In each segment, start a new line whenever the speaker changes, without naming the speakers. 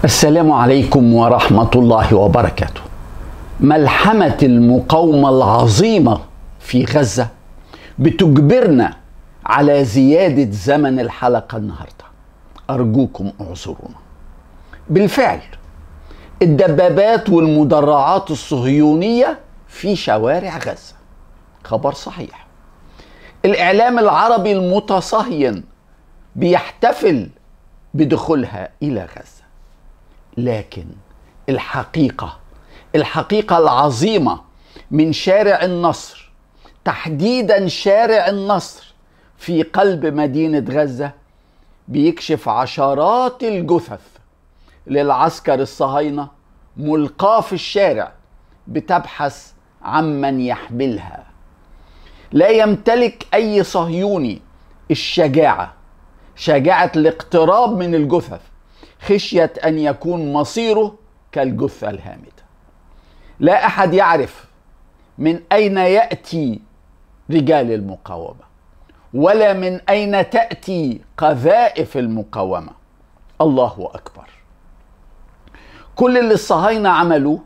السلام عليكم ورحمة الله وبركاته. ملحمة المقاومة العظيمة في غزة بتجبرنا على زيادة زمن الحلقة النهاردة، أرجوكم اعذرونا. بالفعل الدبابات والمدرعات الصهيونية في شوارع غزة، خبر صحيح. الإعلام العربي المتصهين بيحتفل بدخولها إلى غزة، لكن الحقيقة العظيمة من شارع النصر، تحديدا شارع النصر في قلب مدينة غزة، بيكشف عشرات الجثث للعسكر الصهاينة ملقاة في الشارع بتبحث عمن يحملها. لا يمتلك أي صهيوني شجاعة الاقتراب من الجثث خشية أن يكون مصيره كالجثة الهامدة. لا أحد يعرف من أين يأتي رجال المقاومة، ولا من أين تأتي قذائف المقاومة. الله أكبر. كل اللي الصهاينة عملوه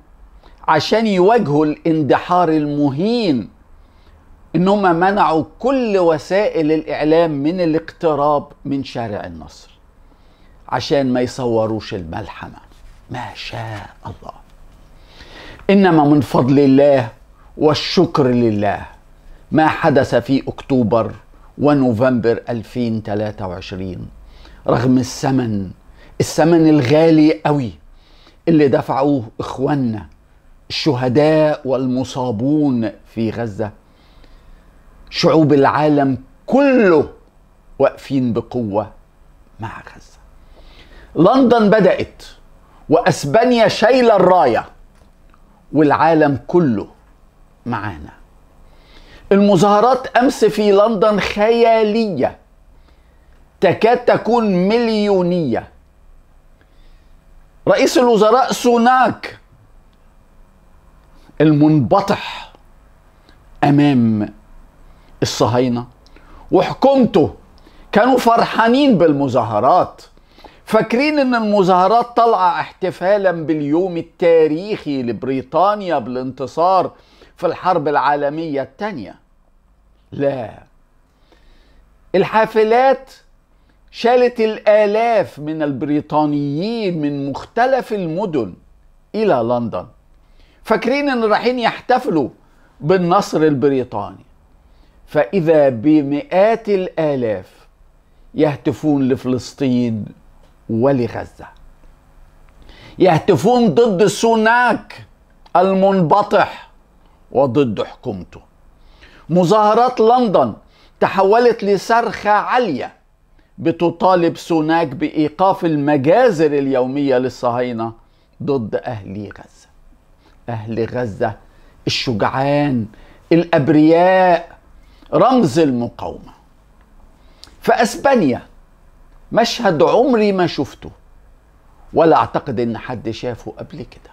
عشان يواجهوا الاندحار المهين إنهم منعوا كل وسائل الإعلام من الاقتراب من شارع النصر عشان ما يصوروش الملحمة. ما شاء الله. إنما من فضل الله والشكر لله ما حدث في أكتوبر ونوفمبر 2023، رغم الثمن الغالي قوي اللي دفعوه إخواننا الشهداء والمصابون في غزة. شعوب العالم كله واقفين بقوة مع غزة. لندن بدأت وأسبانيا شايلة الراية والعالم كله معانا. المظاهرات أمس في لندن خيالية تكاد تكون مليونية. رئيس الوزراء سوناك المنبطح أمام الصهاينة وحكومته كانوا فرحانين بالمظاهرات، فاكرين ان المظاهرات طالعة احتفالا باليوم التاريخي لبريطانيا بالانتصار في الحرب العالمية الثانية. لا، الحافلات شالت الآلاف من البريطانيين من مختلف المدن إلى لندن، فاكرين ان رايحين يحتفلوا بالنصر البريطاني، فإذا بمئات الآلاف يهتفون لفلسطين ولغزة، يهتفون ضد سوناك المنبطح وضد حكومته. مظاهرات لندن تحولت لصرخة عالية بتطالب سوناك بإيقاف المجازر اليومية للصهاينة ضد أهل غزة. أهل غزة الشجعان الأبرياء، رمز المقاومة. فأسبانيا مشهد عمري ما شفته ولا أعتقد إن حد شافه قبل كده.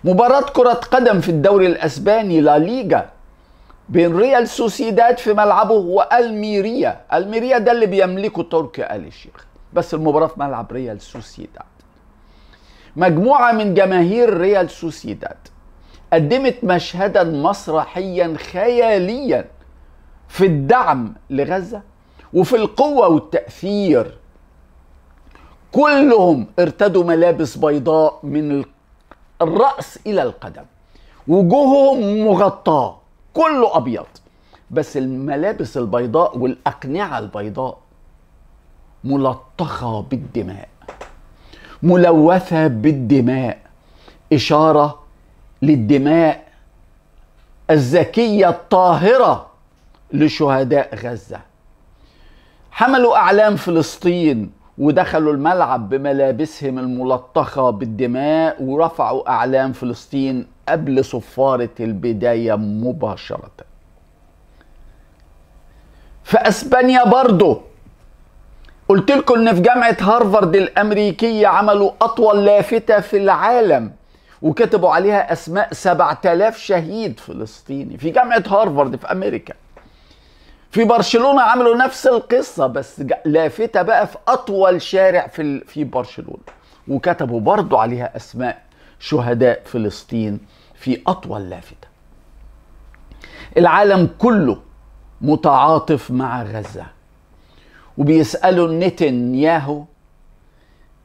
مباراة كرة قدم في الدوري الأسباني لا ليجا بين ريال سوسيداد في ملعبه والميريا. الميريا ده اللي بيملكه تركي آل الشيخ، بس المباراة في ملعب ريال سوسيداد. مجموعة من جماهير ريال سوسيداد قدمت مشهدا مسرحيا خياليا في الدعم لغزة وفي القوة والتأثير. كلهم ارتدوا ملابس بيضاء من الرأس إلى القدم، وجوههم مغطاة، كله أبيض، بس الملابس البيضاء والأقنعة البيضاء ملطخة بالدماء، ملوثة بالدماء، إشارة للدماء الزكية الطاهرة لشهداء غزة. حملوا أعلام فلسطين ودخلوا الملعب بملابسهم الملطخة بالدماء ورفعوا أعلام فلسطين قبل صفارة البداية مباشرة. في أسبانيا برضو قلت لكم إن في جامعة هارفارد الأمريكية عملوا أطول لافتة في العالم وكتبوا عليها أسماء 7000 شهيد فلسطيني في جامعة هارفارد في أمريكا. في برشلونة عملوا نفس القصة، بس لافتة بقى في أطول شارع في برشلونة، وكتبوا برضو عليها أسماء شهداء فلسطين في أطول لافتة. العالم كله متعاطف مع غزة، وبيسألوا نتنياهو،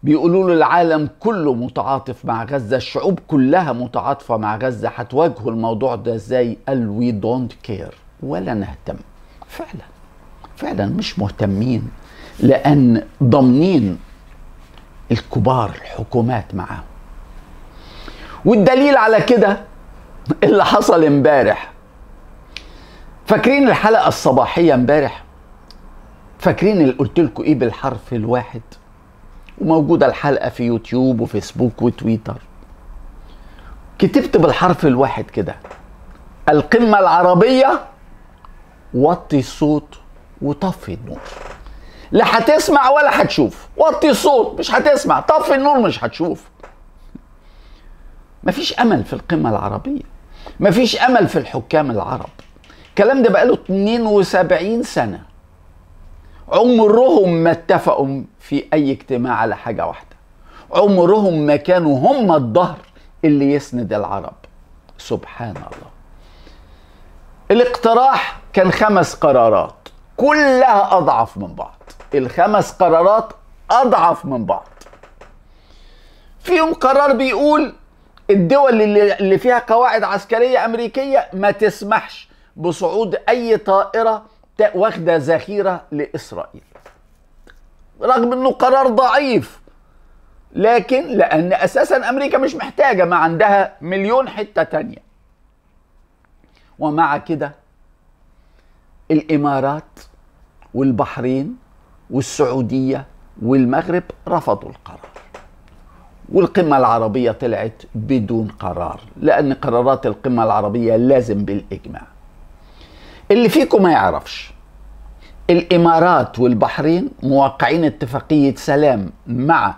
بيقولوا له العالم كله متعاطف مع غزة، الشعوب كلها متعاطفة مع غزة، هتواجهوا الموضوع ده ازاي؟ قال وي دونت كير، ولا نهتم. فعلا مش مهتمين، لأن ضامنين الكبار الحكومات معاهم. والدليل على كده اللي حصل امبارح. فاكرين الحلقة الصباحية امبارح؟ فاكرين اللي قلت لكم ايه بالحرف الواحد؟ وموجودة الحلقة في يوتيوب وفيسبوك وتويتر. كتبت بالحرف الواحد كده: القمة العربية وطي الصوت وطفي النور. لا هتسمع ولا هتشوف. وطي الصوت مش هتسمع، طفي النور مش هتشوف. مفيش امل في القمة العربية، مفيش امل في الحكام العرب. الكلام ده بقاله 72 سنة، عمرهم ما اتفقوا في اي اجتماع على حاجة واحدة، عمرهم ما كانوا هم الظهر اللي يسند العرب. سبحان الله. الاقتراح كان 5 قرارات كلها اضعف من بعض. ال5 قرارات اضعف من بعض. فيهم قرار بيقول الدول اللي فيها قواعد عسكرية امريكية ما تسمحش بصعود اي طائرة واخدة ذخيرة لاسرائيل، رغم انه قرار ضعيف، لكن لان اساسا امريكا مش محتاجة، ما عندها مليون حتة تانية. ومع كده الامارات والبحرين والسعودية والمغرب رفضوا القرار، والقمة العربية طلعت بدون قرار، لأن قرارات القمة العربية لازم بالإجماع. اللي فيكم ما يعرفش، الإمارات والبحرين موقعين اتفاقية سلام مع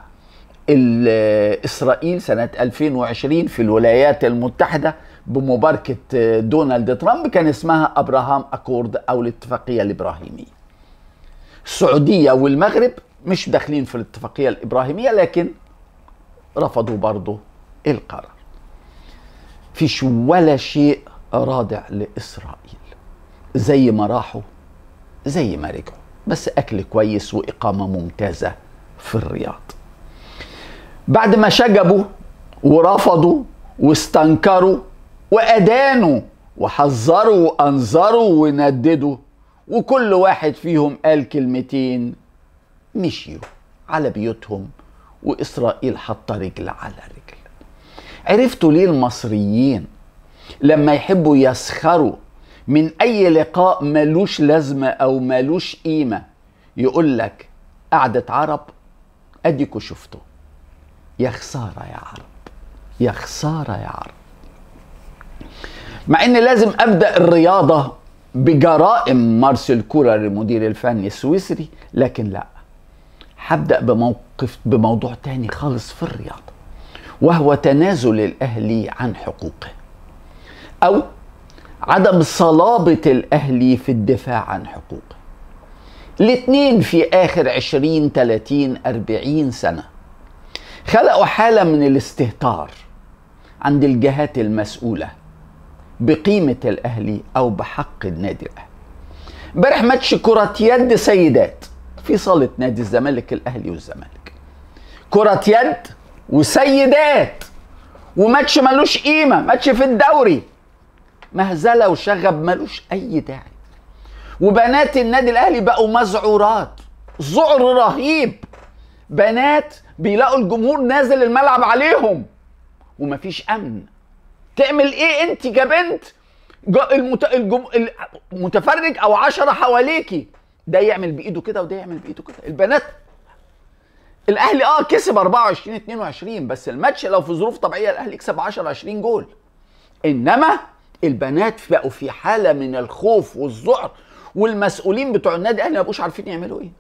إسرائيل سنة 2020 في الولايات المتحدة بمباركة دونالد ترامب، كان اسمها أبراهام أكورد أو الاتفاقية الإبراهيمية. السعودية والمغرب مش داخلين في الاتفاقية الإبراهيمية، لكن رفضوا برضو القرار. فيش ولا شيء رادع لإسرائيل، زي ما راحوا زي ما رجعوا، بس أكل كويس وإقامة ممتازة في الرياض. بعد ما شجبوا ورفضوا واستنكروا وأدانوا وحذروا وأنذروا ونددوا، وكل واحد فيهم قال كلمتين، مشيوا على بيوتهم، وإسرائيل حط رجل على رجل. عرفتوا ليه المصريين لما يحبوا يسخروا من أي لقاء ملوش لازمة أو ملوش قيمة يقول لك قعدة عرب؟ أديكوا شفتوا. يا خسارة يا عرب، يا خسارة يا عرب. مع إن لازم أبدأ الرياضة بجرائم مارسيل كولر المدير الفني السويسري، لكن لا، هبدأ بموضوع تاني خالص في الرياضة، وهو تنازل الأهلي عن حقوقه، أو عدم صلابة الأهلي في الدفاع عن حقوقه. الاتنين في آخر 20 30 40 سنة خلقوا حالة من الاستهتار عند الجهات المسؤولة بقيمة الأهلي أو بحق النادي الأهلي. امبارح ماتش كرة يد سيدات في صالة نادي الزمالك، الأهلي والزمالك، كرة يد وسيدات، وماتش ملوش قيمة، ماتش في الدوري، مهزلة وشغب ملوش أي داعي. وبنات النادي الأهلي بقوا مذعورات، ذعر رهيب، بنات بيلاقوا الجمهور نازل الملعب عليهم ومفيش أمن. تعمل إيه أنت كبنت؟ المتفرج أو 10 حواليكي، ده يعمل بإيده كده وده يعمل بإيده كده. البنات الأهلي كسب 24-22، بس الماتش لو في ظروف طبيعية الأهلي يكسب 10-20 جول، إنما البنات بقوا في حالة من الخوف والذعر، والمسؤولين بتوع النادي الأهلي ما بقوش عارفين يعملوا إيه.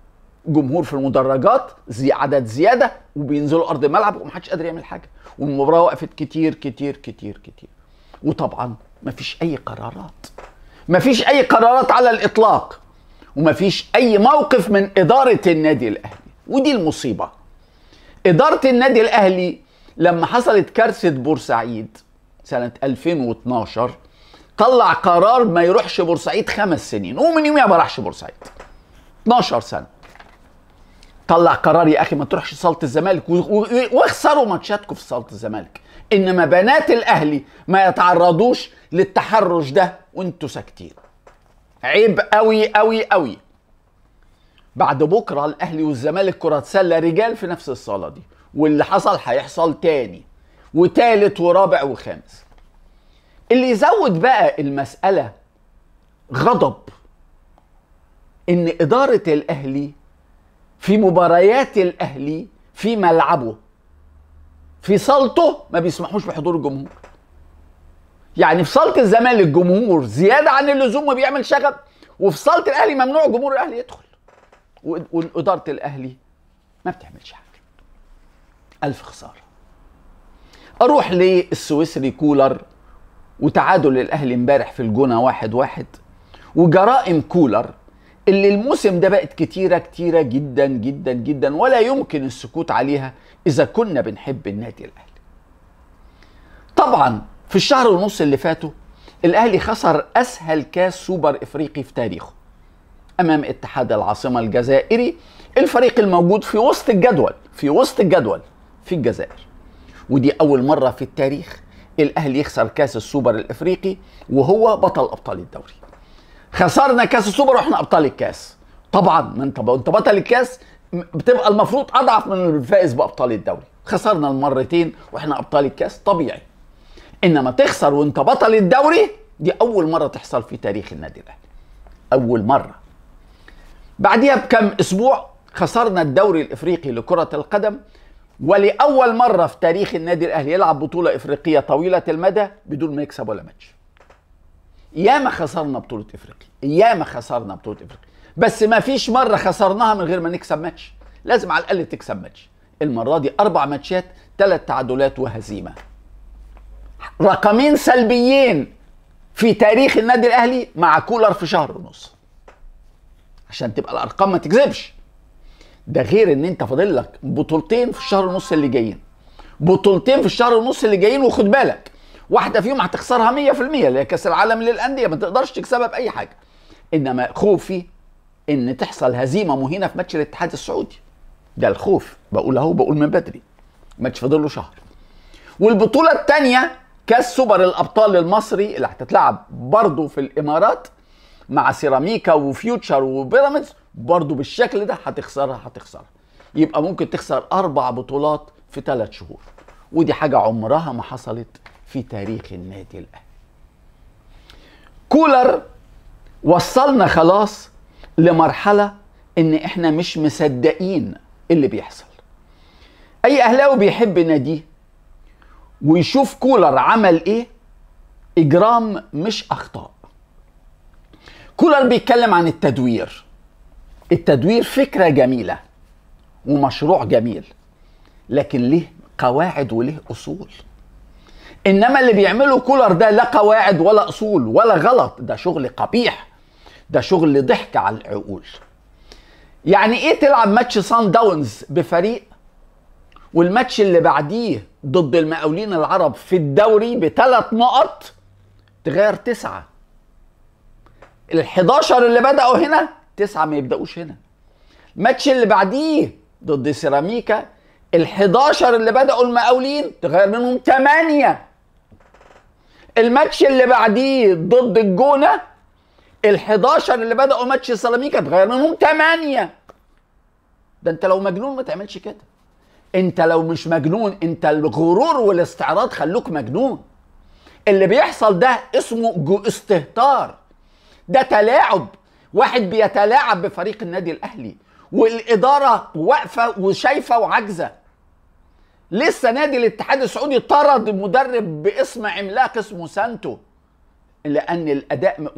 جمهور في المدرجات، عدد زيادة، وبينزلوا أرض الملعب ومحدش قادر يعمل حاجة، والمباراة وقفت كتير كتير كتير كتير. وطبعا مفيش أي قرارات، مفيش أي قرارات على الإطلاق. ومفيش اي موقف من ادارة النادي الاهلي. ودي المصيبة. ادارة النادي الاهلي لما حصلت كارثة بورسعيد سنة 2012 طلع قرار ما يروحش بورسعيد 5 سنين، ومن يوميها ما راحش بورسعيد 12 سنة. طلع قرار يا اخي ما تروحش صالة الزمالك، واخسروا ماتشاتكم في صالة الزمالك، انما بنات الاهلي ما يتعرضوش للتحرش ده وانتوا ساكتين. عيب قوي قوي قوي. بعد بكره الاهلي والزمالك كرة سلة رجال في نفس الصالة دي، واللي حصل هيحصل تاني وتالت ورابع وخامس. اللي يزود بقى المسألة غضب ان ادارة الاهلي في مباريات الاهلي في ملعبه في صالته ما بيسمحوش بحضور الجمهور. يعني في صالة الزمالك جمهور زيادة عن اللزوم وبيعمل شغب، وفي صالة الاهلي ممنوع جمهور الاهلي يدخل، وادارة الاهلي ما بتعملش حاجة. الف خسارة. اروح للسويسري كولر وتعادل الاهلي امبارح في الجونة 1-1، وجرائم كولر اللي الموسم ده بقت كتيرة كتيرة جدا جدا جدا، ولا يمكن السكوت عليها إذا كنا بنحب النادي الأهلي. طبعا في الشهر ونص اللي فاتوا الأهلي خسر أسهل كاس سوبر إفريقي في تاريخه أمام اتحاد العاصمة الجزائري، الفريق الموجود في وسط الجدول في الجزائر. ودي أول مرة في التاريخ الأهلي يخسر كاس السوبر الإفريقي وهو بطل أبطال الدوري. خسرنا كاس السوبر واحنا ابطال الكاس. طبعا ما انت بطل الكاس بتبقى المفروض اضعف من الفائز بابطال الدوري. خسرنا المرتين واحنا ابطال الكاس طبيعي، انما تخسر وانت بطل الدوري دي اول مره تحصل في تاريخ النادي الاهلي، اول مره. بعديها بكم اسبوع خسرنا الدوري الافريقي لكره القدم، ولاول مره في تاريخ النادي الاهلي يلعب بطوله افريقيه طويله المدى بدون ما يكسب ولا ماتش. ياما خسرنا بطولة افريقيا، بس ما فيش مرة خسرناها من غير ما نكسب ماتش. لازم على الاقل تكسب ماتش. المرة دي 4 ماتشات، 3 تعادلات وهزيمة. رقمين سلبيين في تاريخ النادي الاهلي مع كولر في شهر ونص، عشان تبقى الارقام ما تكذبش. ده غير ان انت فاضل لك بطولتين في الشهر ونص اللي جايين، وخد بالك واحدة فيهم هتخسرها 100%، اللي هي كاس العالم للأندية، ما تقدرش تكسبها بأي حاجة. إنما خوفي إن تحصل هزيمة مهينة في ماتش الاتحاد السعودي. ده الخوف، بقول من بدري. ماتش فاضل له شهر. والبطولة الثانية كاس سوبر الأبطال المصري اللي هتتلعب برضه في الإمارات مع سيراميكا وفيوتشر وبيراميدز، برضه بالشكل ده هتخسرها. يبقى ممكن تخسر 4 بطولات في 3 شهور، ودي حاجة عمرها ما حصلت في تاريخ النادي الاهلي. كولر وصلنا خلاص لمرحلة ان احنا مش مصدقين اللي بيحصل. اي اهلاوي بيحب ناديه ويشوف كولر عمل ايه اجرام مش اخطاء. كولر بيتكلم عن التدوير فكرة جميلة ومشروع جميل، لكن ليه قواعد وليه اصول. انما اللي بيعمله كولر ده لا قواعد ولا اصول ولا غلط، ده شغل قبيح، ده شغل ضحك على العقول. يعني ايه تلعب ماتش سان داونز بفريق والماتش اللي بعديه ضد المقاولين العرب في الدوري ب3 نقط تغير 9؟ ال11 اللي بدأوا هنا 9 ما يبدأوش هنا. الماتش اللي بعديه ضد سيراميكا ال11 اللي بدأوا المقاولين تغير منهم 8. الماتش اللي بعديه ضد الجونة ال11 اللي بدأوا ماتش سيراميكا تغير منهم 8. ده انت لو مجنون ما تعملش كده. انت لو مش مجنون، انت الغرور والاستعراض خلوك مجنون. اللي بيحصل ده اسمه استهتار، ده تلاعب. واحد بيتلاعب بفريق النادي الاهلي والاداره واقفه وشايفه وعاجزه. لسه نادي الاتحاد السعودي طرد مدرب باسم عملاق اسمه سانتو لان الاداء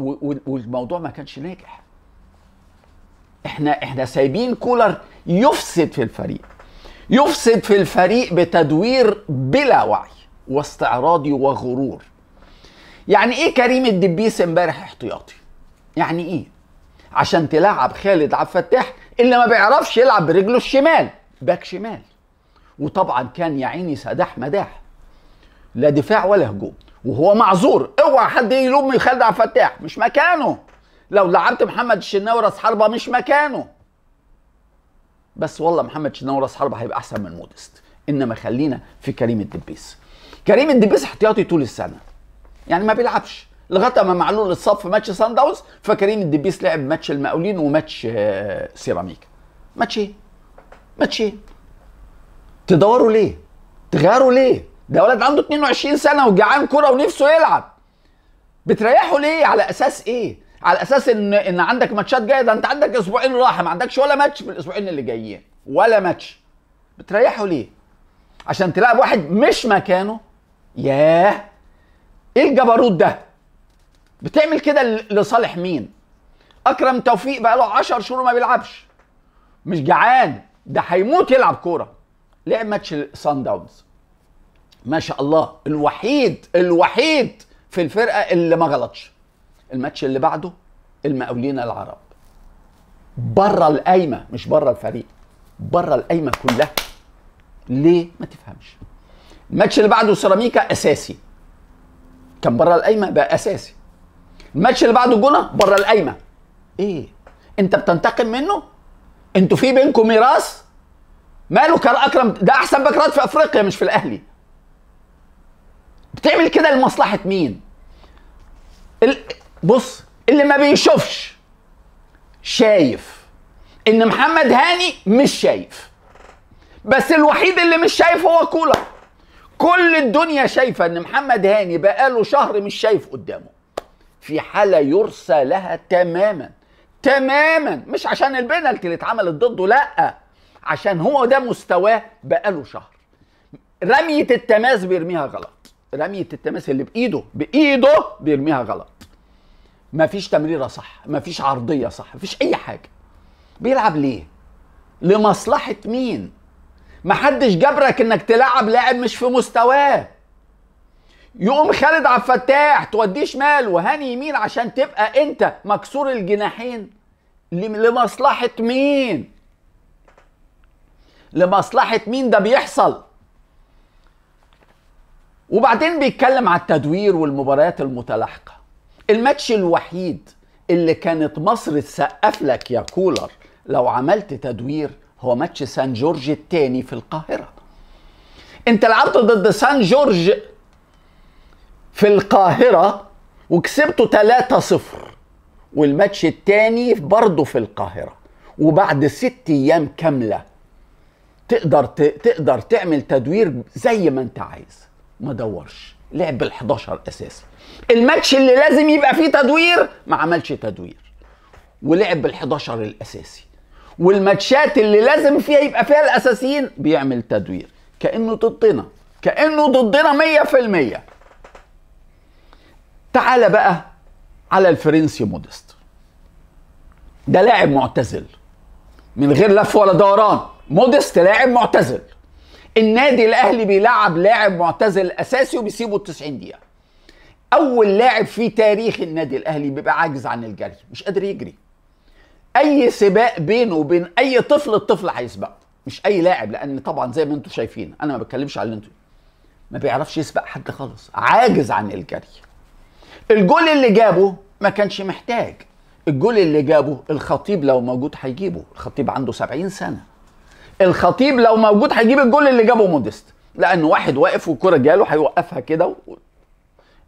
والموضوع ما كانش ناجح. احنا سايبين كولر يفسد في الفريق بتدوير بلا وعي واستعراضي وغرور. يعني ايه كريم الدبيس امبارح احتياطي؟ يعني ايه؟ عشان تلعب خالد عبد الفتاح اللي ما بيعرفش يلعب برجله الشمال، باك شمال. وطبعا كان يا عيني سداح مداح، لا دفاع ولا هجوم، وهو معذور. اوعى حد يلوم خالد عبد الفتاح، مش مكانه. لو لعبت محمد الشناوي راس حربه مش مكانه. بس والله محمد الشناوي راس حربه هيبقى احسن من موديست. انما خلينا في كريم الدبيس. كريم الدبيس احتياطي طول السنه، يعني ما بيلعبش لغايه ما معلول اتصاب في ماتش سان داونز، فكريم الدبيس لعب ماتش المقاولين وماتش سيراميكا. ماتشين. تدوروا ليه؟ تغيروا ليه؟ ده ولد عنده 22 سنه وجعان كرة ونفسه يلعب. بتريحوا ليه؟ على اساس ايه؟ على اساس ان عندك ماتشات جايه. ده انت عندك اسبوعين راحه، ما عندكش ولا ماتش في الاسبوعين اللي جايين، ولا ماتش. بتريحوا ليه؟ عشان تلعب واحد مش مكانه؟ ياه، ايه الجبروت ده؟ بتعمل كده لصالح مين؟ اكرم توفيق بقى له 10 شهور ما بيلعبش، مش جعان، ده هيموت يلعب كوره. لعب ماتش سان داونز ما شاء الله، الوحيد في الفرقه اللي ما غلطش. الماتش اللي بعده المقاولين العرب، بره القايمه، مش بره الفريق، بره القايمه كلها. ليه؟ ما تفهمش. الماتش اللي بعده سيراميكا اساسي، كان بره القايمه بقى اساسي. الماتش اللي بعده جونه بره القايمه. ايه؟ انت بتنتقم منه؟ انتوا في بينكم ميراث؟ ماله كان اكرم ده احسن باك رايت في افريقيا مش في الاهلي. بتعمل كده لمصلحه مين؟ بص، اللي ما بيشوفش شايف ان محمد هاني مش شايف، بس الوحيد اللي مش شايف هو كولر. كل الدنيا شايفه ان محمد هاني بقاله شهر مش شايف قدامه، في حاله يرثى لها تماما. مش عشان البنالتي اللي اتعملت ضده، لا، عشان هو ده مستواه بقاله شهر. رميه التماس بيرميها غلط، رميه التماس اللي بايده بيرميها غلط. مفيش تمريره صح، مفيش عرضيه صح، مفيش اي حاجه. بيلعب ليه؟ لمصلحه مين؟ محدش جبرك انك تلعب لاعب مش في مستواه. يقوم خالد عبد الفتاح توديه شمال وهاني يمين عشان تبقى انت مكسور الجناحين. لمصلحه مين؟ لمصلحه مين ده بيحصل؟ وبعدين بيتكلم على التدوير والمباريات المتلاحقه. الماتش الوحيد اللي كانت مصر تسقف لك يا كولر لو عملت تدوير هو ماتش سان جورج الثاني في القاهره. انت لعبت ضد سان جورج في القاهره وكسبته 3-0، والماتش الثاني برضه في القاهره، وبعد 6 ايام كامله تقدر تعمل تدوير زي ما انت عايز. ما دورش، لعب بال11 اساسي. الماتش اللي لازم يبقى فيه تدوير ما عملش تدوير ولعب بال11 الاساسي. والماتشات اللي لازم فيها يبقى فيها الاساسيين بيعمل تدوير. كأنه ضدنا 100%. تعال بقى على الفرنسي موديست. ده لاعب معتزل من غير لف ولا دوران. موديست لاعب معتزل. النادي الاهلي بيلعب لاعب معتزل اساسي وبيسيبه 90 دقيقه. اول لاعب في تاريخ النادي الاهلي بيبقى عاجز عن الجري، مش قادر يجري. اي سباق بينه وبين اي طفل، الطفل هيسبقه، مش اي لاعب. لان طبعا زي ما انتم شايفين، انا ما بتكلمش على اللي انتم، ما بيعرفش يسبق حد خالص، عاجز عن الجري. الجول اللي جابه ما كانش محتاج. الجول اللي جابه الخطيب لو موجود هيجيبه. الخطيب عنده 70 سنه. الخطيب لو موجود هيجيب الجول اللي جابه موديست، لانه واحد واقف والكره جاله هيوقفها كده.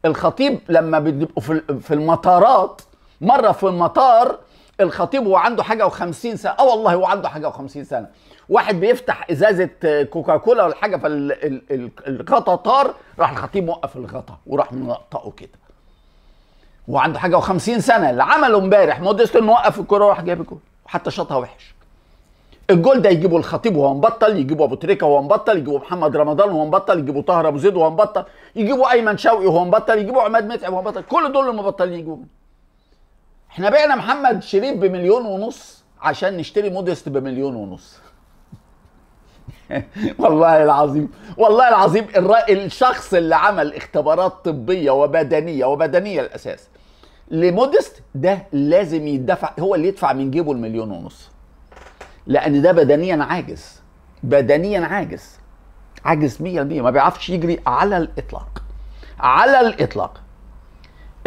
الخطيب لما بيبقوا في المطارات، مره في المطار الخطيب هو عنده حاجه و50 سنه، والله هو عنده حاجه و50 سنه، واحد بيفتح ازازه كوكاكولا ولا حاجه فالغطا طار، راح الخطيب موقف الغطا وراح منقطعه كده. هو عنده حاجه و50 سنه. اللي عمله امبارح موديست انه وقف الكوره وراح جاب الجول، وحتى شاطها وحش. الجول ده يجيبه الخطيب وهو مبطل، يجيبه ابو تريكه وهو مبطل، يجيبه محمد رمضان وهو مبطل، يجيبه طاهر ابو زيد وهو مبطل، يجيبه ايمن شوقي وهو مبطل، يجيبه عماد متعب وهو مبطل. كل دول المبطلين يجيبوهم. احنا بعنا محمد شريف ب1.5 مليون عشان نشتري موديست ب1.5 مليون. والله العظيم الشخص اللي عمل اختبارات طبيه وبدنيه الاساس لمودست ده لازم يدفع، هو اللي يدفع من جيبه المليون ونص، لان ده بدنيا عاجز، بدنيا عاجز، عاجز 100%، ما بيعرفش يجري على الاطلاق، على الاطلاق.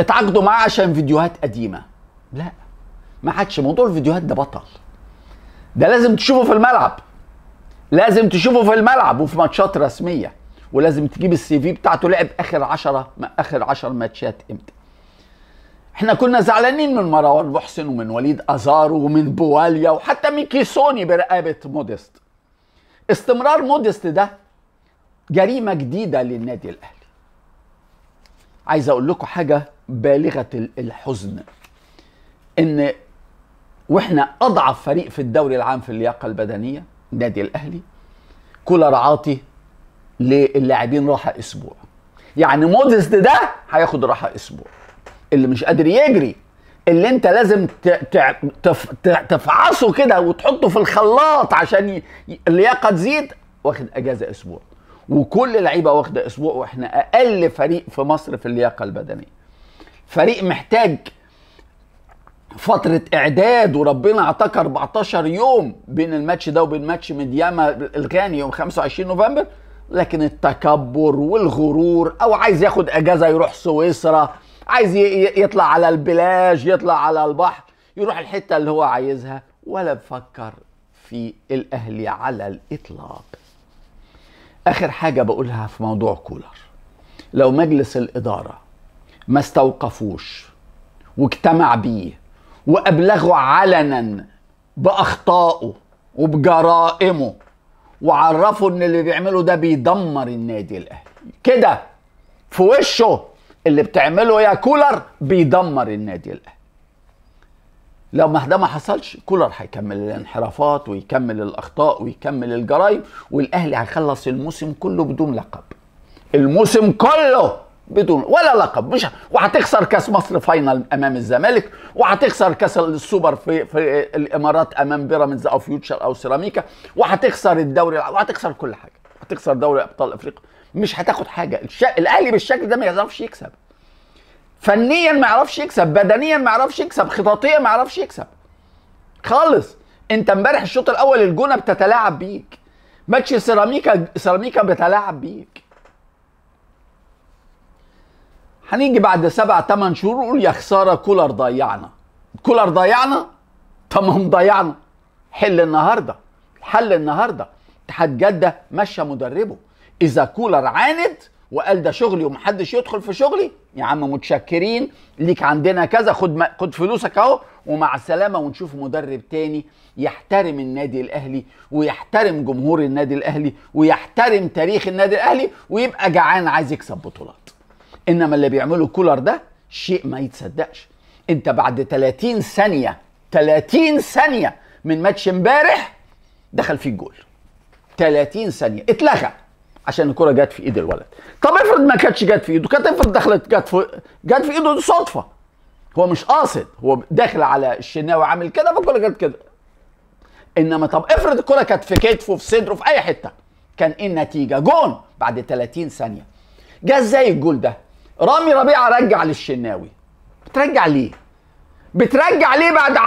اتعاقدوا معاه عشان فيديوهات قديمه، لا ما عادش موضوع الفيديوهات ده بطل، ده لازم تشوفه في الملعب، لازم تشوفه في الملعب وفي ماتشات رسميه، ولازم تجيب السي في بتاعته لعب اخر 10 ماتشات امتى. احنا كنا زعلانين من مروان محسن ومن وليد ازارو ومن بواليا وحتى من كيسوني برقابه مودست. استمرار مودست ده جريمه جديده للنادي الاهلي. عايز اقول لكم حاجه بالغه الحزن، ان واحنا اضعف فريق في الدوري العام في اللياقه البدنيه النادي الاهلي، كولر عاطي للاعبين راحه اسبوع. يعني مودست ده هياخد راحه اسبوع، اللي مش قادر يجري، اللي انت لازم تفعصه كده وتحطه في الخلاط عشان اللياقه تزيد، واخد اجازه اسبوع. وكل اللعيبه واخده اسبوع، واحنا اقل فريق في مصر في اللياقه البدنيه. فريق محتاج فتره اعداد، وربنا اعطاك 14 يوم بين الماتش ده وبين ماتش ميدياما الغاني يوم 25 نوفمبر، لكن التكبر والغرور، او عايز ياخد اجازه يروح سويسرا، عايز يطلع على البلاج، يطلع على البحر، يروح الحته اللي هو عايزها، ولا بفكر في الاهلي على الاطلاق. اخر حاجه بقولها في موضوع كولر، لو مجلس الاداره ما استوقفوش واجتمع بيه وابلغوا علنا باخطائه وبجرائمه وعرفوا ان اللي بيعمله ده بيدمر النادي الاهلي كده في وشه، اللي بتعمله يا كولر بيدمر النادي الاهلي. لو ما ده ما حصلش، كولر هيكمل الانحرافات ويكمل الاخطاء ويكمل الجرائم، والاهلي هيخلص الموسم كله بدون لقب، الموسم كله بدون ولا لقب، مش وهتخسر كاس مصر فاينل امام الزمالك، وهتخسر كاس السوبر في الامارات امام بيراميدز او فيوتشر او سيراميكا، وهتخسر الدوري وهتخسر كل حاجه، هتخسر دوري ابطال افريقيا، مش هتاخد حاجه. الاهلي بالشكل ده ما يعرفش يكسب، فنيا ما يعرفش يكسب، بدنيا ما يعرفش يكسب، خططيا ما يعرفش يكسب خالص. انت امبارح الشوط الاول الجونه بتتلاعب بيك، ماتش سيراميكا بتلاعب بيك. هنيجي بعد 7-8 شهور نقول يا خساره كولر ضيعنا، كولر ضيعنا، تمام ضيعنا. حل النهارده، الحل النهارده. اتحاد جده مشى مدربه، اذا كولر عاند وقال ده شغلي ومحدش يدخل في شغلي، يا عم متشكرين ليك، عندنا كذا، خد فلوسك اهو ومع السلامه، ونشوف مدرب تاني يحترم النادي الاهلي ويحترم جمهور النادي الاهلي ويحترم تاريخ النادي الاهلي ويبقى جعان عايز يكسب بطولات. انما اللي بيعمله كولر ده شيء ما يتصدقش. انت بعد 30 ثانيه من ماتش امبارح دخل فيه الجول، 30 ثانيه اتلغى عشان الكرة جت في ايد الولد. طب افرض ما كانتش جت في ايده، كانت افرض دخلت جت في ايده، دي صدفه، هو مش قاصد، هو داخل على الشناوي عامل كده فالكرة جت كده. انما طب افرض الكرة كانت في كتفه في صدره في اي حته، كان ايه النتيجه؟ جون بعد 30 ثانيه. جه ازاي الجول ده؟ رامي ربيعه رجع للشناوي. بترجع ليه؟ بترجع ليه بعد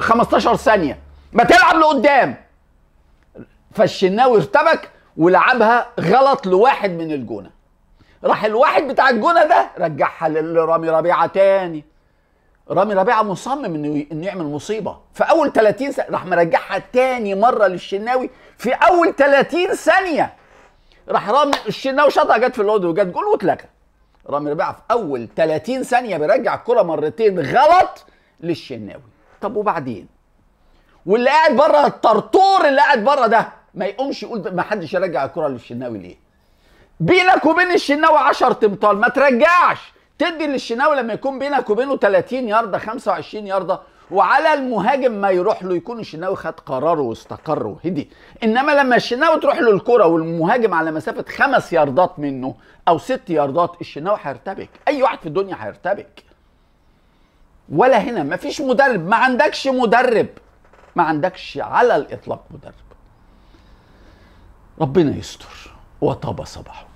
15 ثانيه؟ ما تلعب لقدام. فالشناوي ارتبك ولعبها غلط لواحد من الجونه، راح الواحد بتاع الجونه ده رجعها لرامي ربيعه تاني. رامي ربيعه مصمم انه يعمل مصيبه في اول 30 ثانيه، راح مرجعها تاني مره للشناوي في اول 30 ثانيه، راح رامي الشناوي شاطها جت في الارض وجت جول واتلغى. رامي ربيعه في اول 30 ثانيه بيرجع الكره مرتين غلط للشناوي. طب وبعدين؟ واللي قاعد بره، الطرطور اللي قاعد بره ده ما يقومش يقول ما حدش يرجع الكره للشناوي ليه؟ بينك وبين الشناوي 10 امتار، ما ترجعش، تدي للشناوي لما يكون بينك وبينه 30 ياردة 25 ياردة، وعلى المهاجم ما يروح له يكون الشناوي خد قراره واستقر وهدي. انما لما الشناوي تروح له الكره والمهاجم على مسافه 5 ياردات منه او 6 ياردات، الشناوي هيرتبك، اي واحد في الدنيا هيرتبك. ولا هنا ما فيش مدرب، ما عندكش مدرب، ما عندكش على الاطلاق مدرب. ربنا يستر وطاب صباحه.